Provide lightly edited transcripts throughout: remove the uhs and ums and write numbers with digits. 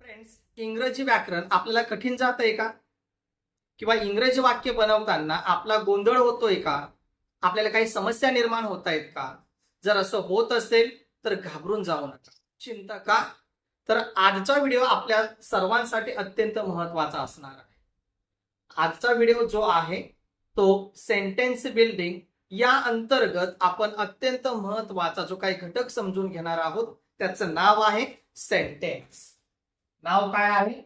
Friends, इंग्रजी व्याकरण आपल्याला कठीण जातंय का? किंवा इंग्रजी वाक्य बनवताना आपला गोंधळ होतोय का? आपल्याला काही समस्या निर्माण होत आहेत का? जर असं होत असेल तर घाबरून जाऊ नका, चिंता का? तर आजचा व्हिडिओ आपल्या सर्वांसाठी अत्यंत महत्वाचा असणार आहे. आजचा व्हिडिओ जो आहे तो सेंटेन्स बिल्डिंग या अंतर्गत आपण अत्यंत महत्वाचा जो काही घटक समजून घेणार आहोत त्याचं नाव आहे सेंटेन्स. नाव काय आहे?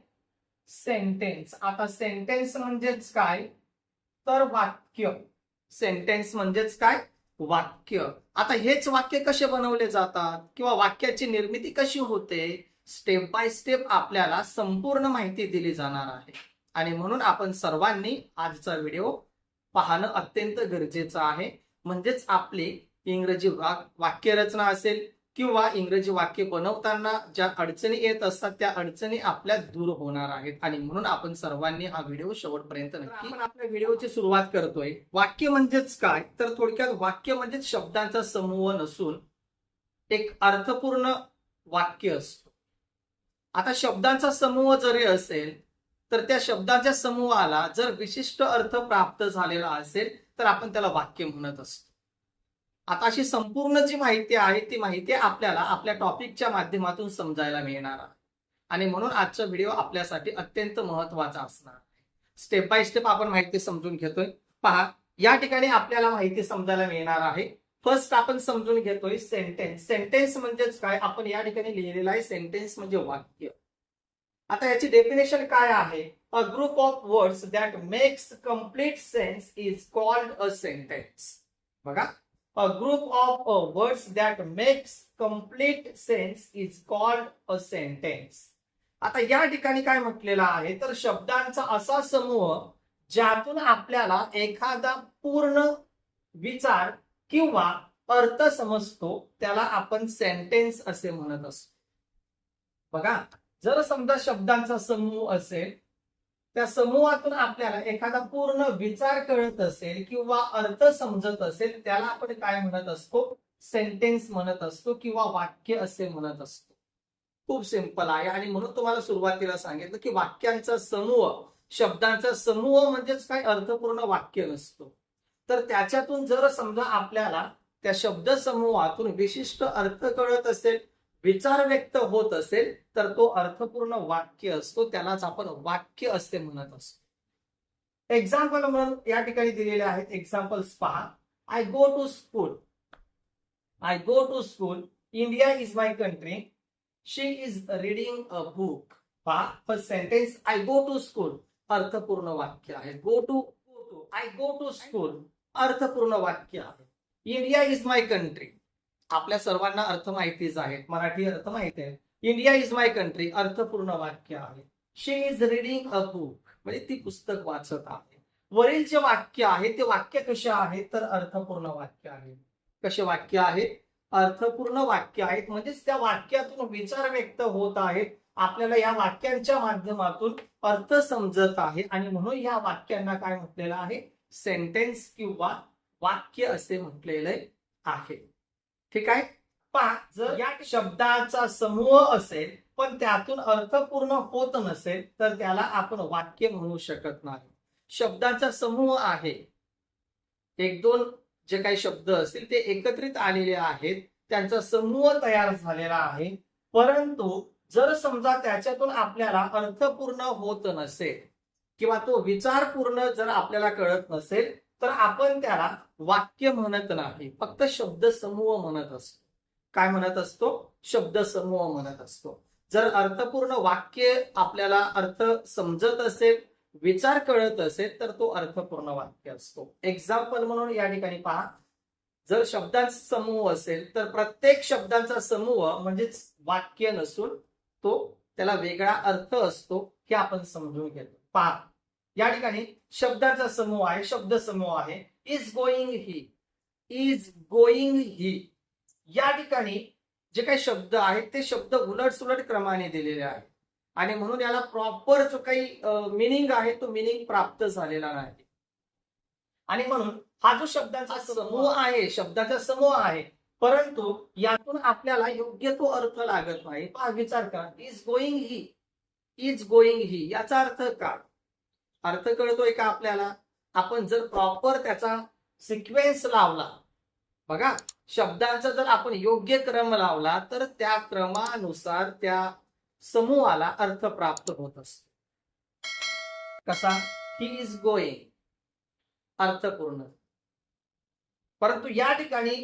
सेंटेन्स. आता सेंटेन्स म्हणजेच काय? तर वाक्य. सेंटेन्स म्हणजेच काय? वाक्य. आता हेच वाक्य कसे बनवले जातात किंवा वाक्याची निर्मिती कशी होते, स्टेप बाय स्टेप आपल्याला संपूर्ण माहिती दिली जाणार आहे. आणि म्हणून आपण सर्वांनी आजचा व्हिडिओ पाहणं अत्यंत गरजेचं आहे. म्हणजेच आपली इंग्रजी वाक्यरचना असेल किंवा इंग्रजी वाक्य बनवताना ज्या अडचणी येत असतात त्या अडचणी आपल्या दूर होणार आहेत. आणि म्हणून आपण सर्वांनी हा व्हिडिओ शेवटपर्यंत नक्की. आपण आपल्या व्हिडिओची सुरुवात करतोय. वाक्य म्हणजेच काय? तर थोडक्यात वाक्य म्हणजे शब्दांचा समूह नसून एक अर्थपूर्ण वाक्य असतो. आता शब्दांचा समूह जरी असेल तर त्या शब्दांच्या समूहाला जर विशिष्ट अर्थ प्राप्त झालेला असेल तर आपण त्याला वाक्य म्हणत असतो. आता अशी संपूर्ण जी माहिती आहे ती माहिती आपल्याला आपल्या टॉपिकच्या माध्यमातून समजायला मिळणार आहे. आणि म्हणून आजचा व्हिडिओ आपल्यासाठी अत्यंत महत्वाचा असणार आहे. स्टेप बाय स्टेप आपण माहिती समजून घेतोय. पहा, या ठिकाणी आपल्याला माहिती समजायला मिळणार आहे. फर्स्ट आपण समजून घेतोय सेंटेन्स. सेंटेन्स म्हणजेच काय? आपण या ठिकाणी लिहिलेलं आहे सेंटेन्स म्हणजे वाक्य. आता याची डेफिनेशन काय आहे? A group of words that makes complete sense is called a sentence. बघा, a group of words that makes complete sense is called a sentence. आता या ठिकाणी काय म्हटलेलं आहे तर शब्दांचा असा समूह ज्यातून आपल्याला एखादा पूर्ण विचार किंवा अर्थ समजतो त्याला आपण सेंटेन्स असे म्हणत असतो. बघा, जर समजा शब्दांचा समूह असेल त्या समूहातून आपल्याला एखादा पूर्ण विचार कळत असेल किंवा अर्थ समजत असेल त्याला आपण काय म्हणत असतो? सेंटेन्स म्हणत असतो किंवा वाक्य असे म्हणत असतो. खूप सिंपल आहे. आणि म्हणून तुम्हाला सुरुवातीला सांगितलं की वाक्यांचा समूह, शब्दांचा समूह म्हणजेच काय? अर्थपूर्ण वाक्य नसतो. तर त्याच्यातून जर समजा आपल्याला त्या शब्द समूहातून विशिष्ट अर्थ कळत असेल, विचार व्यक्त होत असेल तर तो अर्थपूर्ण वाक्य असतो. त्यालाच आपण वाक्य असे म्हणत असतो. एक्झाम्पल म्हणून या ठिकाणी दिलेले आहेत. एक्झाम्पल्स पहा. I go to school. I go to school. India is my country. She is reading a book. पहा, first sentence I go to school अर्थपूर्ण वाक्य आहे. Go to I go to school अर्थपूर्ण वाक्य आहे. इंडिया इज माय कंट्री आपल्या सर्वांना अर्थ माहितीच आहेत, मराठी अर्थ माहिती आहे. इंडिया इज माय कंट्री अर्थपूर्ण वाक्य आहे. शी इज रीडिंग अ बुक म्हणजे ती पुस्तक वाचत आहे. वरील जे वाक्य आहे ते वाक्य कसे आहेत तर अर्थपूर्ण वाक्य आहे. कसे वाक्य आहेत? अर्थपूर्ण वाक्य आहेत. म्हणजेच त्या वाक्यातून विचार व्यक्त होत आहेत. आपल्याला या वाक्यांच्या माध्यमातून अर्थ समजत आहे. आणि म्हणून या वाक्यांना काय म्हटलेलं आहे? सेंटेन्स किंवा वाक्य असे म्हटलेले आहे. ठीक आहे. पहा, जर या शब्दाचा समूह असेल पण त्यातून अर्थपूर्ण होत नसेल तर त्याला आपण वाक्य म्हणू शकत नाही. शब्दाचा समूह आहे, एक दोन जे काही शब्द असतील ते एकत्रित आलेले आहेत, त्यांचा समूह तयार झालेला आहे. परंतु जर समजा त्याच्यातून आपल्याला अर्थपूर्ण होत नसेल किंवा तो विचार पूर्ण जर आपल्याला कळत नसेल तर आपण त्याला वाक्य म्हणत नाही, फक्त शब्द समूह म्हणत असतो. काय म्हणत असतो? शब्द समूह म्हणत असतो. जर अर्थपूर्ण वाक्य आपल्याला अर्थ समजत असेल, विचार कळत असेल तर तो अर्थपूर्ण वाक्य असतो. एक्झाम्पल म्हणून या ठिकाणी पहा, जर शब्दांचा समूह असेल तर प्रत्येक शब्दांचा समूह म्हणजेच वाक्य नसून तो त्याला वेगळा अर्थ असतो हे आपण समजून घेतो. पहा, या ठिकाणी शब्दाचा समूह आहे, शब्द समूह आहे. Is going he. Is going he या ठिकाणी जे काही शब्द आहेत ते शब्द उलट सुलट क्रमाने दिलेले आहेत. आणि म्हणून याला प्रॉपर जो काही मिनिंग आहे तो मिनिंग प्राप्त झालेला नाही. आणि म्हणून हा जो शब्दाचा समूह आहे, शब्दाचा समूह आहे, परंतु यातून आपल्याला योग्य तो अर्थ लागत नाही. पहा, विचार करा. Is going he is going he याचा अर्थ काय? अर्थ कळतोय का आपल्याला? आपण जर प्रॉपर त्याचा सिक्वेन्स लावला, बघा, शब्दांचा जर आपण योग्य क्रम लावला तर त्या क्रमानुसार त्या समूहाला अर्थ प्राप्त होत असतो. कसा? ही इज गोईंग, अर्थपूर्ण. परंतु या ठिकाणी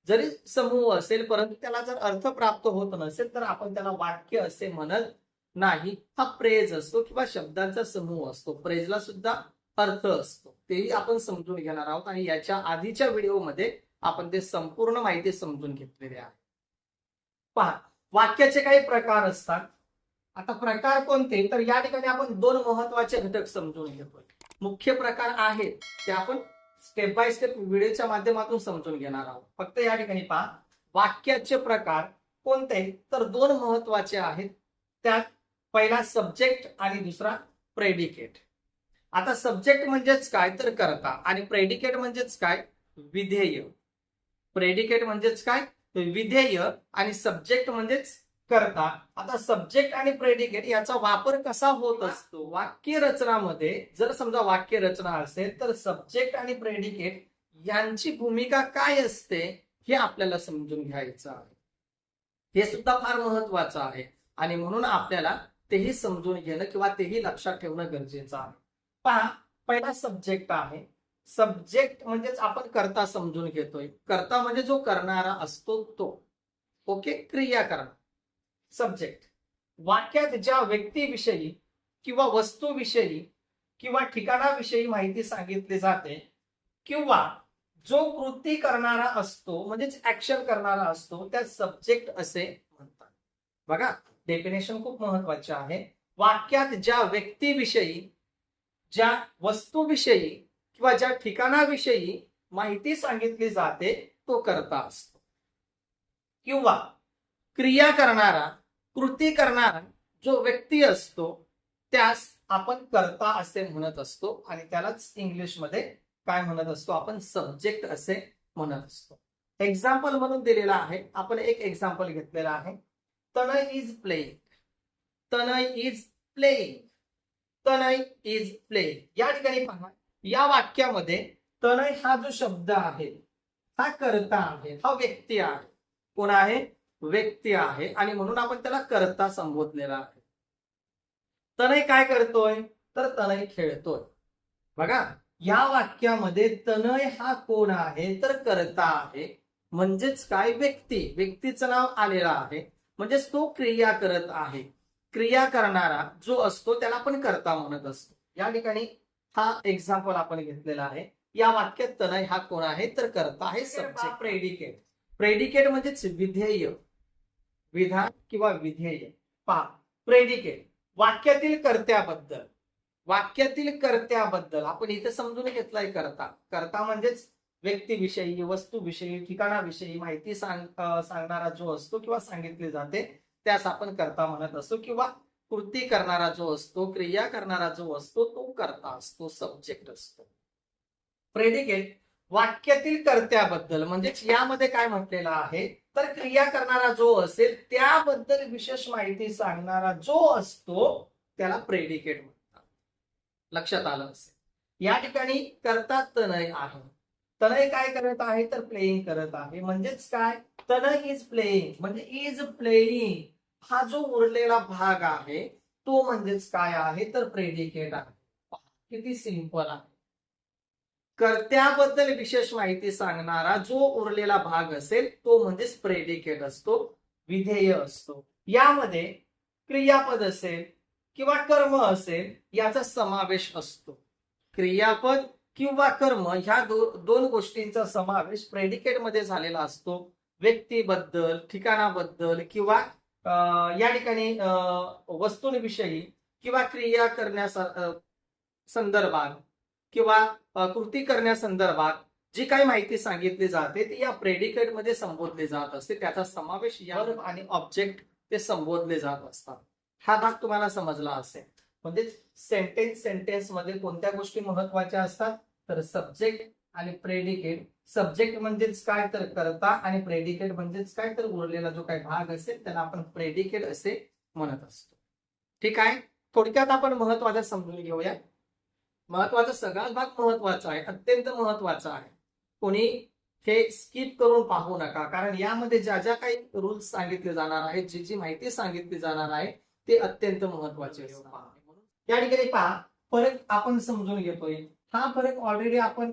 जरी समूह असेल परंतु त्याला जर अर्थ प्राप्त होत नसेल तर आपण त्याला वाक्य असे म्हणत नाही. हा प्रेज असतो किंवा शब्दांचा समूह असतो. प्रेजला सुद्धा अर्थ असतो, तेही आपण समजून घेणार आहोत आणि याच्या आधीच्या व्हिडिओमध्ये आपण ते संपूर्ण माहिती समजून घेतलेली आहे. पहा, वाक्याचे काही प्रकार असतात. आता प्रकार कोणते? तर या ठिकाणी आपण दोन महत्वाचे घटक समजून घेतोय. मुख्य प्रकार आहेत ते आपण स्टेप बाय स्टेप व्हिडिओच्या माध्यमातून समजून घेणार आहोत. फक्त या ठिकाणी पहा, वाक्याचे प्रकार कोणते? तर दोन महत्वाचे आहेत. त्यात पहिला सब्जेक्ट आणि दुसरा प्रेडिकेट. आता सब्जेक्ट म्हणजेच काय? तर कर्ता. आणि प्रेडिकेट म्हणजेच काय? विधेय. प्रेडिकेट म्हणजेच काय? विधेय. आणि सब्जेक्ट म्हणजेच कर्ता. आता सब्जेक्ट आणि प्रेडिकेट याचा वापर कसा होत असतो वाक्य रचनामध्ये? जर समजा वाक्य रचना असेल तर सब्जेक्ट आणि प्रेडिकेट यांची भूमिका काय असते हे आपल्याला समजून घ्यायचं आहे. हे सुद्धा फार महत्वाचं आहे आणि म्हणून आपल्याला तेही समजून घेणं किंवा तेही लक्षात ठेवणं गरजेचं आहे. पहा, पहिला सब्जेक्ट आहे. सब्जेक्ट म्हणजेच आपण कर्ता समजून घेतोय. कर्ता म्हणजे जो करणारा असतो तो. ओके, क्रिया करणार. सब्जेक्ट वाक्यात ज्या व्यक्तीविषयी किंवा वस्तूविषयी किंवा ठिकाणाविषयी माहिती सांगितली जाते किंवा जो कृती करणारा असतो म्हणजेच ऍक्शन करणारा असतो त्या सब्जेक्ट असे म्हणतात. बघा, डेफिनेशन खूप महत्वाचे आहे. वाक्यात ज्या व्यक्तीविषयी, ज्या वस्तूविषयी किंवा ज्या ठिकाणाविषयी माहिती सांगितली जाते तो कर्ता असतो. किंवा क्रिया करणारा, कृती करणारा जो व्यक्ती असतो त्यास आपण कर्ता असे म्हणत असतो आणि त्यालाच इंग्लिशमध्ये काय म्हणत असतो? आपण सब्जेक्ट असे म्हणत असतो. एक्झाम्पल म्हणून दिलेला आहे. आपण एक एक्झाम्पल घेतलेला आहे. तनय is playing. Tanay is playing. Tanay is playing. या ठिकाणी पहा, या वाक्यामध्ये तनय हा जो शब्द आहे हा कर्ता आहे, हा व्यक्ती आहे. कोण आहे? व्यक्ती आहे आणि म्हणून आपण त्याला कर्ता संबोधलेला आहे. तनय काय करतोय? तर तनय खेळतोय. बघा, या वाक्यामध्ये तनय हा कोण आहे? तर कर्ता आहे. म्हणजेच काय? व्यक्ती. व्यक्तीचं नाव आलेलं आहे म्हणजेच तो क्रिया करत आहे. क्रिया करणारा जो असतो त्याला आपण कर्ता म्हणत असतो. या ठिकाणी हा एक्झाम्पल आपण घेतलेला आहे. या वाक्यात तनय हा कोण आहे? तर कर्ता आहे. सब्जेक्ट. प्रेडिकेट. प्रेडिकेट म्हणजेच विधेय, विधान किंवा विधेय. पहा, प्रेडिकेट वाक्यातील कर्त्याबद्दल. वाक्यातील कर्त्याबद्दल आपण इथे समजून घेतलाय कर्ता. कर्ता म्हणजेच व्यक्तीविषयी, वस्तूविषयी, ठिकाणाविषयी माहिती सांगणारा जो असतो किंवा सांगितले जाते त्यास आपण कर्ता म्हणत असतो. किंवा कृती करणारा जो असतो, क्रिया करणारा जो असतो तो कर्ता असतो, सब्जेक्ट असतो. प्रेडिकेट वाक्यातील कर्त्याबद्दल म्हणजेच यामध्ये काय म्हटलेलं आहे तर क्रिया करणारा जो असेल त्याबद्दल विशेष माहिती सांगणारा जो असतो त्याला प्रेडिकेट म्हणतात. लक्षात आलं असेल. या ठिकाणी कर्ता तनय आहे. तनय काय करत आहे? तर प्लेइंग करत आहे. म्हणजेच काय? तनय इज प्लेइंग म्हणजे इज प्लेइंग हा जो उरलेला भाग आहे तो म्हणजेच काय आहे? तर प्रेडिकेट आहे. किती सिंपल आहे. कर्त्याबद्दल विशेष माहिती सांगणारा जो उरलेला भाग असेल तो म्हणजेच प्रेडिकेट असतो, विधेय असतो. यामध्ये क्रियापद असेल किंवा कर्म असेल याचा समावेश असतो. क्रियापद किंवा कर्म ह्या दोन गोष्टींचा समावेश प्रेडिकेट मध्ये झालेला असतो. व्यक्तीबद्दल, ठिकाणाबद्दल किंवा या ठिकाणी वस्तूंविषयी किंवा क्रिया करण्याच्या संदर्भात किंवा कृती करण्यासंदर्भात जी काही माहिती सांगितली जाते ती या प्रेडिकेट मध्ये संबोधले जात असते. त्याचा समावेश वर्ब आणि ऑब्जेक्ट ते संबोधले जात असतात. हा भाग तुम्हाला समजला असेल. म्हणजे सेंटेन्स मध्ये कोणत्या गोष्टी महत्वाच्या असतात तर सब्जेक्ट आणि प्रेडिकेट. सब्जेक्ट म्हणजेच काय तर कर्ता आणि प्रेडिकेट म्हणजेच काय तर उरलेला जो काही भाग असेल त्याला आपण प्रेडिकेट असे म्हणत असतो. ठीक आहे. थोडक्यात आपण महत्वाचं समजून घेऊया. महत्वाचा सगळाच भाग महत्वाचा आहे, अत्यंत महत्वाचा आहे. कोणी हे स्किप करून पाहू नका, कारण यामध्ये ज्या ज्या काही रूल्स सांगितले जाणार आहेत, जी जी माहिती सांगितली जाणार आहे ते अत्यंत महत्वाचे असणार. या ठिकाणी पहा, फरक आपण समजून घेतोय. हा फरक ऑलरेडी आपण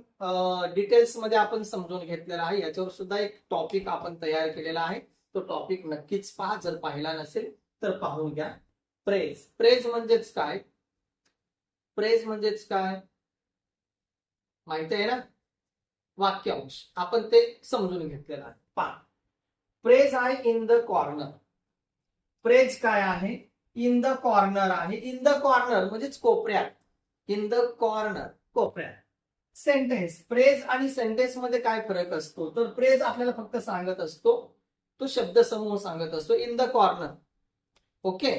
डिटेल्स मध्ये आपण समजून घेतलेला आहे. याच्यावर सुद्धा एक टॉपिक आपण तयार केलेला आहे. तो टॉपिक नक्कीच पहा, जर पाहिला नसेल तर पाहून घ्या. प्रेज. प्रेज म्हणजेच काय? प्रेज म्हणजेच काय माहिती आहे ना? वाक्यांश. आपण ते समजून घेतलेलं आहे. पहा, प्रेज आहे इन द कॉर्नर. प्रेज काय आहे? इन द कॉर्नर आहे. इन द कॉर्नर म्हणजेच कोपऱ्यात. इन द कॉर्नर, कोपऱ्यात. सेंटेन्स. प्रेज आणि सेंटेन्स मध्ये काय फरक असतो? तर प्रेज आपल्याला फक्त सांगत असतो, तो शब्दसमूह सांगत असतो. In the corner, okay,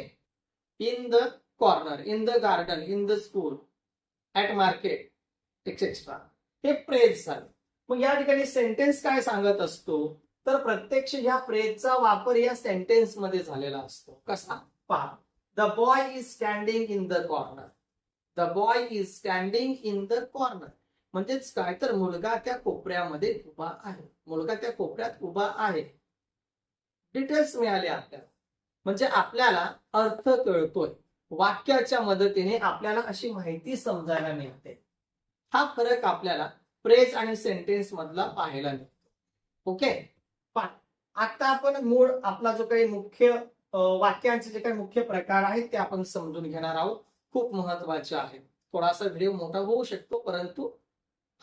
in the corner, in the garden, in the school, at market, etcetera. हे प्रेज झालं. मग या ठिकाणी सेंटेन्स काय सांगत असतो? तर प्रत्यक्ष या प्रेजचा वापर या सेंटेन्स मध्ये झालेला असतो. कसा? पहा, the boy is standing in the corner. The boy is standing in the corner म्हणजेच काय? तर मुलगा त्या कोपऱ्यामध्ये उभा आहे. मुलगा त्या कोपऱ्यात उभा आहे. डिटेल्स मिळाले आपल्याला, म्हणजे आपल्याला अर्थ कळतोय. वाक्याच्या मदतीने आपल्याला अशी माहिती समजायला मिळते. हा फरक आपल्याला प्रेज आणि सेंटेन्स मधला पाहायला मिळतो. ओके, आता आपण मूळ आपला जो काही मुख्य वाक्यांचे जे काही मुख्य प्रकार आहेत ते आपण समजून घेणार आहोत. खूप महत्वाचे आहे. थोडासा व्हिडिओ मोठा होऊ शकतो, परंतु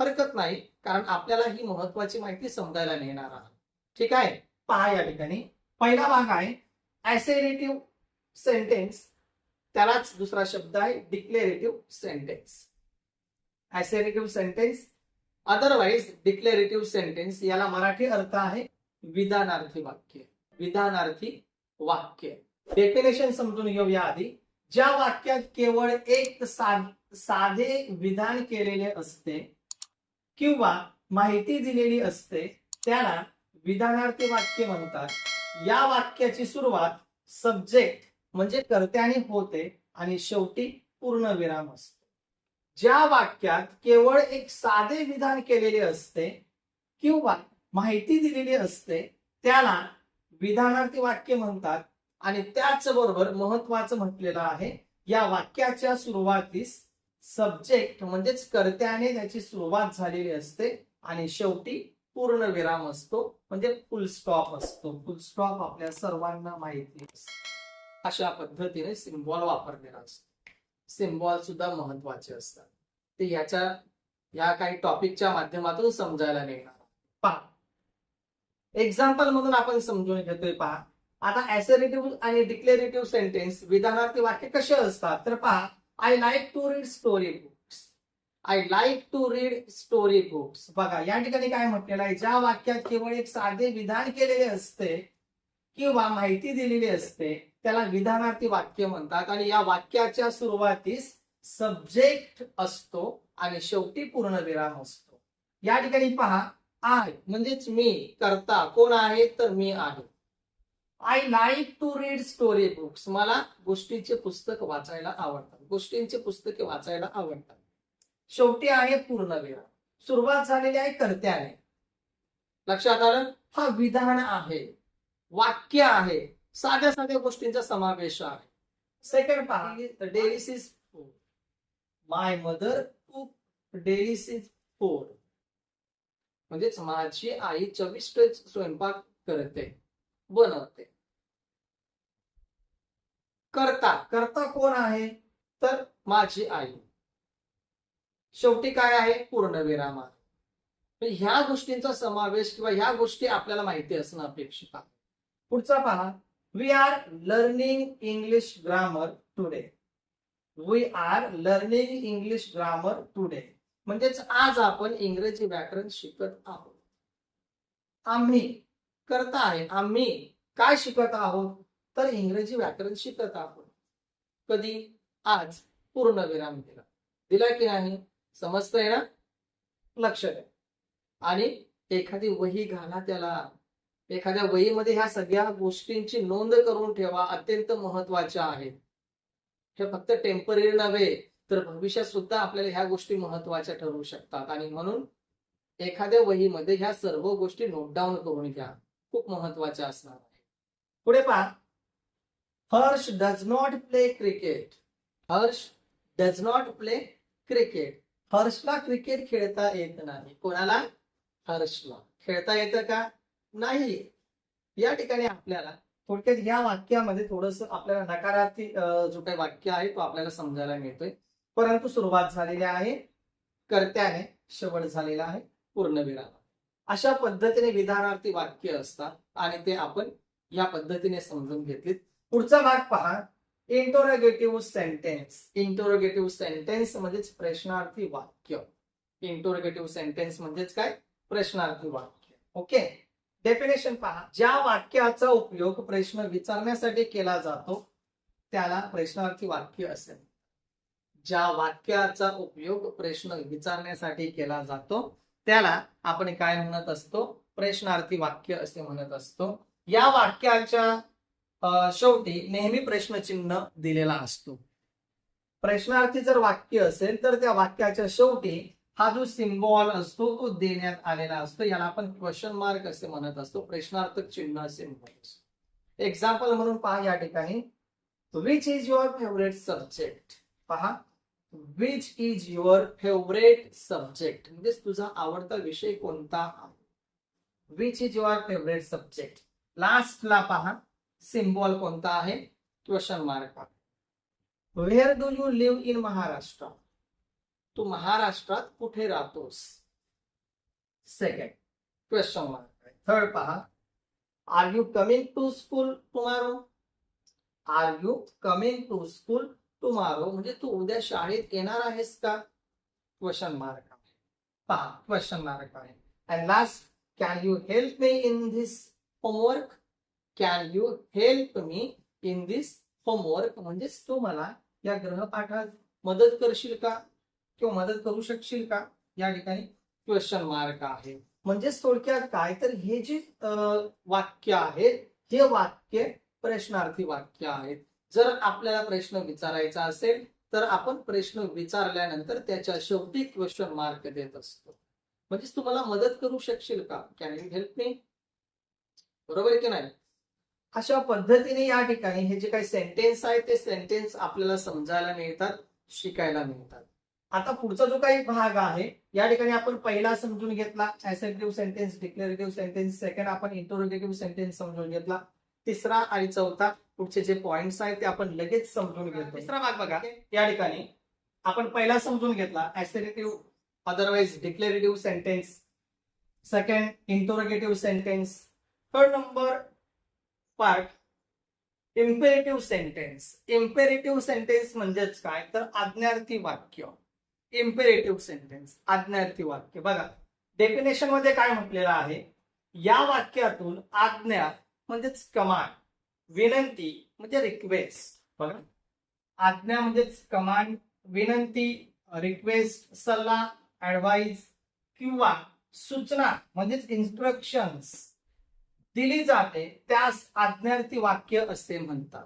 हरकत नाही, कारण आपल्याला ही महत्वाची माहिती समजायला मिळणार आहे. ठीक आहे, पहा या ठिकाणी पहिला भाग आहे ऍसेरेटिव्ह सेंटेन्स. त्यालाच दुसरा शब्द आहे declarative sentence. Assertive sentence, otherwise declarative sentence. याला मराठी अर्थ आहे विधानार्थी वाक्य. विधानार्थी वाक्य. डेफिनेशन समजून घेऊया आधी. ज्या वाक्यात केवळ एक साधे विधान केलेले असते किंवा माहिती दिलेली असते त्याला विधानार्थी वाक्य म्हणतात. या वाक्याची सुरुवात सब्जेक्ट म्हणजे कर्त्याने होते आणि शेवटी पूर्णविराम असतो. ज्या वाक्यात केवळ एक साधे विधान केलेले असते किंवा माहिती दिलेली असते त्याला विधानार्थी वाक्य म्हणतात. आणि त्याचबरोबर महत्वाचं म्हटलेलं आहे, या वाक्याच्या सुरुवातीस सब्जेक्ट म्हणजेच कर्त्याने त्याची सुरुवात झालेली असते आणि शेवटी पूर्णविराम असतो, म्हणजे फुल स्टॉप असतो. फुल स्टॉप आपल्या सर्वांना माहिती असतो. अशा पद्धतीने सिम्बॉल वापरलेला असतो. सिम्बॉल सुद्धा महत्वाचे असतात. ते या काही टॉपिकच्या माध्यमातून समजायला मिळणार. पहा, एक्झाम्पल म्हणून आपण समजून घेतोय. पहा, आता ऍसेरेटिव्ह आणि डिक्लेरेटिव्ह सेंटेन्स विधानार्थी वाक्य कसे असतात? तर पहा, I like to read story books. I like to read story books. बघा, या ठिकाणी काय म्हटलेलं आहे? ज्या वाक्यात केवळ एक साधे विधान केलेले असते किंवा माहिती दिलेली असते त्याला विधानार्थी वाक्य म्हणतात. आणि या वाक्याच्या सुरुवातीस सब्जेक्ट असतो आणि शेवटी पूर्णविराम असतो. या ठिकाणी पहा, आय म्हणजेच मी, कर्ता कोण आहे? तर मी आहे. I like to read story books. मला गोष्टींचे पुस्तक वाचायला आवडतात. गोष्टींचे पुस्तके वाचायला आवडतात. शेवटी आहे पूर्णविराम. सुरुवात झालेली आहे कर्त्याने. लक्षात आलं? हा विधान आहे, वाक्य आहे, साध्या साध्या गोष्टींचा समावेश आहे. सेकंड पहा, डेलिसिस फूड. माय मदर कुक डेलिसिस फूड म्हणजेच माझी आई चविष्ट स्वयंपाक करते, बनवते. कर्ता, कर्ता कोण आहे? तर माझी आई. शेवटी काय आहे? पूर्णविराम आहे. ह्या गोष्टींचा समावेश किंवा ह्या गोष्टी आपल्याला माहिती असणं अपेक्षित आहे. पुढचा पहा, we are learning English grammar today. We are learning English grammar today म्हणजेच आज आपण इंग्रजी व्याकरण शिकत आहोत. आम्ही, कर्ता आहे, आम्ही काय शिकत आहोत? तर इंग्रजी व्याकरण शिकत आहोत. कधी? आज. पूर्णविराम दिला. दिला की नाही? समजतंय ना? लक्ष द्या. आणि एखादी वही घाला त्याला. एखाद्या वहीमध्ये ह्या सगळ्या गोष्टींची नोंद करून ठेवा, अत्यंत महत्वाच्या आहेत. हे फक्त टेम्पररी नव्हे तर भविष्यात सुद्धा आपल्याला ह्या गोष्टी महत्वाच्या ठरू शकतात आणि म्हणून एखाद्या वहीमध्ये ह्या सर्व गोष्टी नोट डाऊन करून घ्या, खूप महत्वाच्या असणार आहे. पुढे पहा, Harsh does not play cricket. Harsh does not play cricket. Harshala cricket खेळता येत नाही. कोणाला? हर्षला. खेळता येतं का? नाही. या ठिकाणी आपल्याला थोडक्यात या वाक्यामध्ये थोडस आपल्याला नकारात्मक जो काही वाक्य आहे तो आपल्याला समजायला मिळतोय. परंतु सुरुवात झालेली आहे कर्त्याने, शेवट झालेला आहे पूर्णविराम. अशा पद्धतीने विधानार्थी वाक्य असतात आणि ते आपण या पद्धतीने समजून घेतलीत. पुढचा भाग पहा, इंटरोगेटिव्ह सेंटेन्स. इंटरोगेटिव्ह सेंटेन्स म्हणजेच प्रश्नार्थी वाक्य. इंटरोगेटिव्ह सेंटेन्स म्हणजेच काय? प्रश्नार्थी वाक्य. ओके. डेफिनेशन पहा, ज्या वाक्याचा उपयोग प्रश्न विचारण्यासाठी केला जातो त्याला प्रश्नार्थी वाक्य असेल. ज्या वाक्याचा उपयोग प्रश्न विचारण्यासाठी केला जातो त्याला आपण काय म्हणत असतो? प्रश्नार्थी वाक्य असे म्हणत असतो. या वाक्याच्या शेवटी नेहमी प्रश्नचिन्ह दिलेला असतो. प्रश्नार्थी जर वाक्य असेल तर त्या वाक्याच्या शेवटी हा जो सिम्बॉल असतो तो देण्यात आलेला असतो. याला आपण क्वेश्चन मार्क असे म्हणत असतो, प्रश्नार्थक चिन्ह असे म्हणत असतो. एक्झाम्पल म्हणून पहा या ठिकाणी, which is your favourite subject. पहा, which is your favourite subject म्हणजे तुझा आवडता विषय कोणता आहे. Which is your favourite subject. लास्टला पहा सिम्बॉल कोणता आहे? Question mark. Where do you live in Maharashtra. तू महाराष्ट्रात कुठे राहतोस? Second question mark. थर्ड पहा, are you coming to school tomorrow. Are you coming to school tomorrow म्हणजे तू उद्या शाळेत येणार आहेस का? Question mark. पहा क्वेश्चन मार्क आहे. And last, can you help me in this homework. Can you help me in this homework म्हणजेच तू मला या गृहपाठात मदत करशील का किंवा मदत करू शकशील का? या ठिकाणी क्वेश्चन मार्क आहे. म्हणजेच थोडक्यात काय तर हे जे वाक्य आहेत हे वाक्य प्रश्नार्थी वाक्य आहेत. जर आपल्याला प्रश्न विचारायचा असेल तर आपण प्रश्न विचारल्यानंतर त्याच्या शेवटी क्वेश्चन मार्क देत असतो. म्हणजेच तू मला मदत करू शकशील का? Can you help me. बरोबर आहे की नाही? अशा पद्धतीने या ठिकाणी हे जे काही सेंटेन्स आहे ते सेंटेन्स आपल्याला समजायला मिळतात, शिकायला मिळतात. आता पुढचा जो काही भाग आहे या ठिकाणी आपण पहिला समजून घेतला assertive sentence, declarative sentence. Second आपण इंटरोगेटिव्ह सेंटेन्स समजून घेतला. तिसरा आणि चौथा पुढचे जे पॉइंट्स आहेत ते आपण लगेच समजून घेतो. तिसरा भाग बघा, या ठिकाणी आपण पहिला समजून घेतला assertive otherwise declarative sentence. Second interrogative sentence. Third number part imperative sentence. Imperative sentence म्हणजेच काय तर आज्ञार्थी वाक्य. इम्पेरेटिव्ह सेंटेन्स आज्ञार्थी वाक्य. बघा डेफिनेशन मध्ये काय म्हटलेलं आहे, या वाक्यातून आज्ञा म्हणजेच कमांड, विनंती म्हणजे रिक्वेस्ट. बघा आज्ञा म्हणजेच कमांड, विनंती, रिक्वेस्ट, सल्ला, ऍडवाइस किंवा सूचना म्हणजेच इन्स्ट्रक्शन्स दिली जाते त्यास आज्ञार्थी वाक्य असे म्हणतात.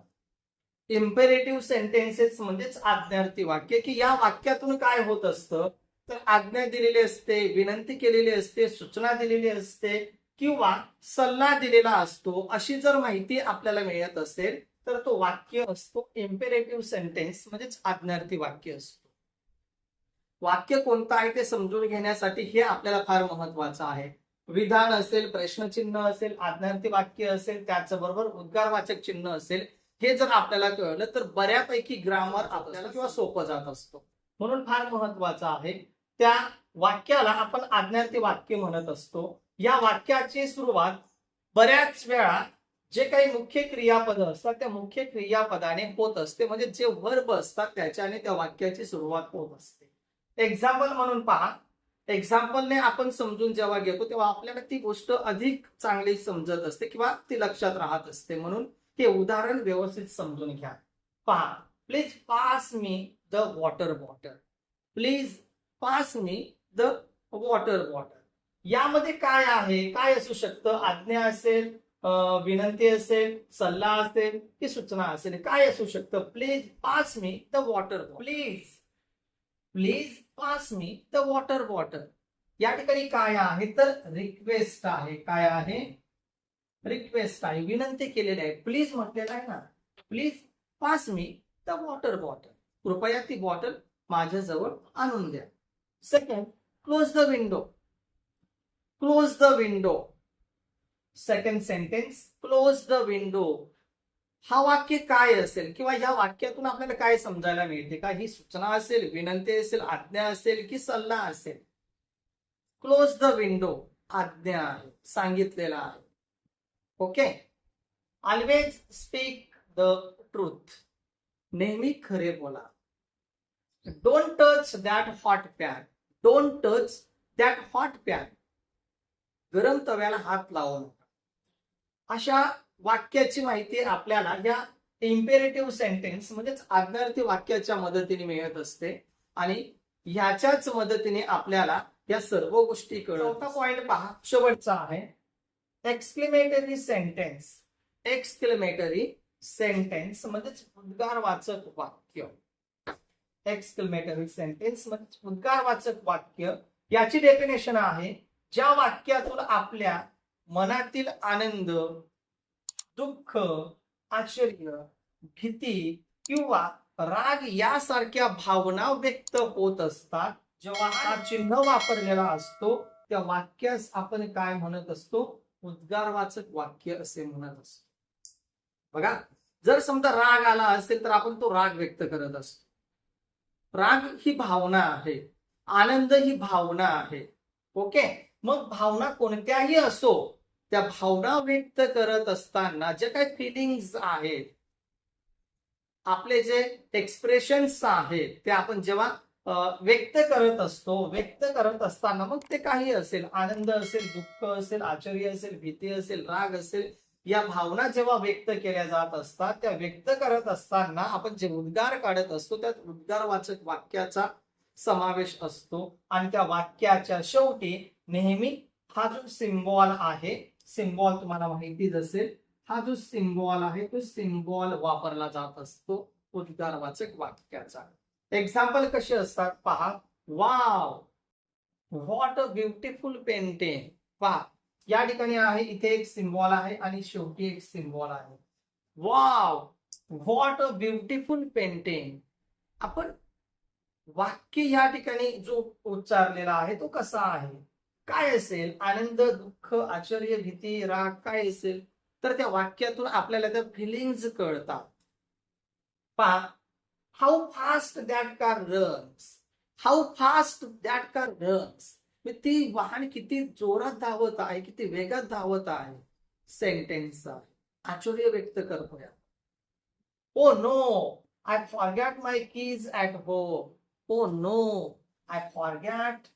इम्पेरेटिव्ह सेंटेन्सेस म्हणजेच आज्ञार्थी वाक्य की या वाक्यातून काय होत असतं तर आज्ञा दिलेली असते, विनंती केलेली असते, सूचना दिलेली असते किंवा सल्ला दिलेला असतो. अशी जर माहिती आपल्याला मिळत असेल तर तो वाक्य असतो इम्पेरेटिव्ह सेंटेन्स म्हणजेच आज्ञार्थी वाक्य असतो. वाक्य कोणतं आहे ते समजून घेण्यासाठी हे आपल्याला फार महत्वाचं आहे. विधान असेल, प्रश्नचिन्ह असेल, आज्ञार्थी वाक्य असेल, त्याचबरोबर उद्गारवाचक चिन्ह असेल, हे जर आपल्याला कळलं तर बऱ्यापैकी ग्रामर आपल्याला किंवा सोपं जात असतो. म्हणून फार महत्वाचं आहे. त्या वाक्याला आपण आज्ञार्थी वाक्य म्हणत असतो. या वाक्याची सुरुवात बऱ्याच वेळा जे काही मुख्य क्रियापद असतात त्या मुख्य क्रियापदाने होत असते. म्हणजे जे वर्ब असतात त्याच्याने त्या वाक्याची सुरुवात होत असते. एक्झाम्पल म्हणून पहा, एक्झाम्पलने आपण समजून जेव्हा घेतो तेव्हा आपल्याला ती गोष्ट अधिक चांगली समजत असते किंवा ती लक्षात राहत असते. म्हणून हे उदाहरण व्यवस्थित समजून घ्या. पहा, please pass me the water bottle. Please pass me the water bottle. यामध्ये काय आहे, काय असू शकतं? आज्ञा असेल, विनंती असेल, सल्ला असेल की सूचना असेल, काय असू शकतं? Please pass me the water, please pass me the water bottle. या ठिकाणी काय आहे तर रिक्वेस्ट आहे. काय आहे? रिक्वेस्ट आहे, विनंती केलेली आहे. प्लीज म्हटलेलं आहे ना, please pass me the water bottle, कृपया ती बॉटल माझ्याजवळ आणून द्या. Second, close the window, close the window. Second sentence, close the window. हा वाक्य काय असेल किंवा या वाक्यातून आपल्याला काय समजायला मिळते का? ही सूचना असेल, विनंती असेल, आज्ञा असेल की सल्ला असेल? क्लोज द विंडो आज्ञा आहे, सांगितलेला आहे. Okay. Always speak the truth, नेहमी खरे बोला. Don't touch that hot pan, don't touch that hot pan, गरम तव्याला हात लावू नका. अशा वाक्याची माहिती आपल्याला या इम्पेरेटिव्ह सेंटेन्स म्हणजेच आज्ञार्थी वाक्याच्या मदतीने मिळत असते आणि ह्याच्याच मदतीने आपल्याला या सर्व गोष्टी कळतात. चौथा पॉइंट पहा, शेवटचा आहे एक्सक्लेमेटरी सेंटेन्स. एक्सक्लेमेटरी सेंटेन्स म्हणजेच उद्गारवाचक वाक्य. एक्सक्लेमेटरी सेंटेन्स म्हणजे उद्गारवाचक वाक्य. याची डेफिनेशन आहे, ज्या वाक्यातून आपल्या मनातील आनंद, दुःख, आश्चर्य, भीती किंवा राग यासारख्या भावना व्यक्त होत असतात. जेव्हा हा चिन्ह वापरलेला असतो त्या वाक्यास आपण काय म्हणत असतो? उद्गारवाचक वाक्य असे म्हणत असतो. बघा, जर समजा राग आला असेल तर आपण तो राग व्यक्त करत असतो. राग ही भावना आहे, आनंद ही भावना आहे. ओके. मग भावना कोणत्याही असो, त्या भावना व्यक्त करत असताना जे काही फिलिंग्स आहेत, आपले जे एक्सप्रेशन्स आहेत, ते आपण जेव्हा व्यक्त करत असतो, व्यक्त करत असताना मग ते काही असेल, आनंद असेल, दुःख असेल, आश्चर्य असेल, भीती असेल, राग असेल, या भावना जेव्हा व्यक्त केल्या जात असतात, त्या व्यक्त करत असताना आपण जे उद्गार काढत असतो त्यात उद्गारवाचक वाक्याचा समावेश असतो आणि त्या वाक्याच्या शेवटी नेहमी हा जो सिम्बॉल आहे, सिम्बॉल तुम्हाला माहितीच असेल, हा जो सिम्बॉल आहे तो सिम्बॉल वापरला जात असतो उद्गारवाचक वाक्याचा. एक्झाम्पल कसे असतात पहा. Wow, what a beautiful painting. पहा, या ठिकाणी आहे, इथे एक सिम्बॉल आहे आणि शेवटी एक सिम्बॉल आहे. Wow, what a beautiful painting. आपण वाक्य या ठिकाणी जो उच्चारलेला आहे तो कसा आहे, काय असेल? आनंद, दुःख, आश्चर्य, भीती, राग काय असेल? तर त्या वाक्यातून आपल्याला त्या फिलिंग्स कळतात. पहा, how fast that car runs, how fast that car runs. ती वाहन किती जोरात धावत आहे, किती वेगात धावत आहे. सेंटेन्स आश्चर्य व्यक्त करतोय. Oh no, I forgot my keys at home. Oh no, I forgot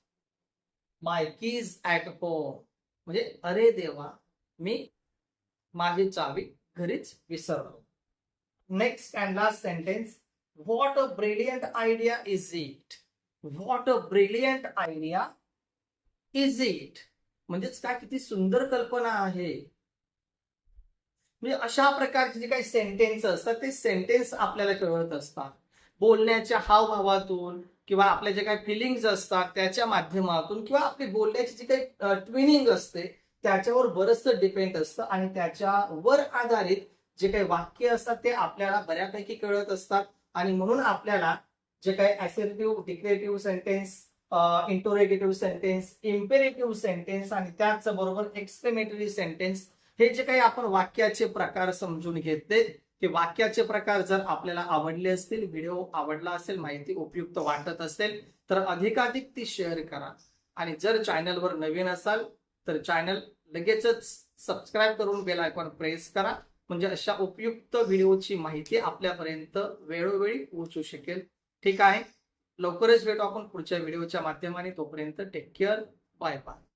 my keys at home. म्हणजे अरे देवा, मी माझी चावी घरीच विसरलो. Next and last sentence, what a brilliant idea is it. What a brilliant idea is it. म्हणजेच काय, किती सुंदर कल्पना आहे. म्हणजे अशा प्रकारचे जे काही सेंटेन्स असतात ते सेंटेन्स आपल्याला कळत असतात. बोलण्याच्या हावभावातून किंवा आपल्या जे काही फिलिंग्स असतात त्याच्या माध्यमातून किंवा आपली बोलण्याची जी काही ट्विनिंग असते त्याच्यावर बरंचसं डिपेंड असतं आणि त्याच्यावर आधारित जे काही वाक्य असतात ते आपल्याला बऱ्यापैकी कळत असतात. आणि म्हणून आपल्याला जे काही assertive, declarative sentence, interrogative sentence, imperative sentence आणि त्याच बरोबर एक्सक्लेमेटरी सेंटेन्स, हे जे काही आपण वाक्याचे प्रकार समजून घेतले, ते वाक्याचे प्रकार जर आपल्याला आवडले असतील, व्हिडिओ आवडला असेल, माहिती उपयुक्त वाटत असेल तर अधिकाधिक ती शेअर करा. आणि जर चॅनलवर नवीन असाल तर चॅनल लगेचच सबस्क्राईब करून बेल आयकॉन प्रेस करा, म्हणजे अशा उपयुक्त व्हिडिओची माहिती आपल्यापर्यंत वेळोवेळी पोहोचू शकेल. ठीक आहे, लवकरच भेटू आपण पुढच्या व्हिडिओच्या माध्यमाने. तोपर्यंत टेक केअर, बाय बाय.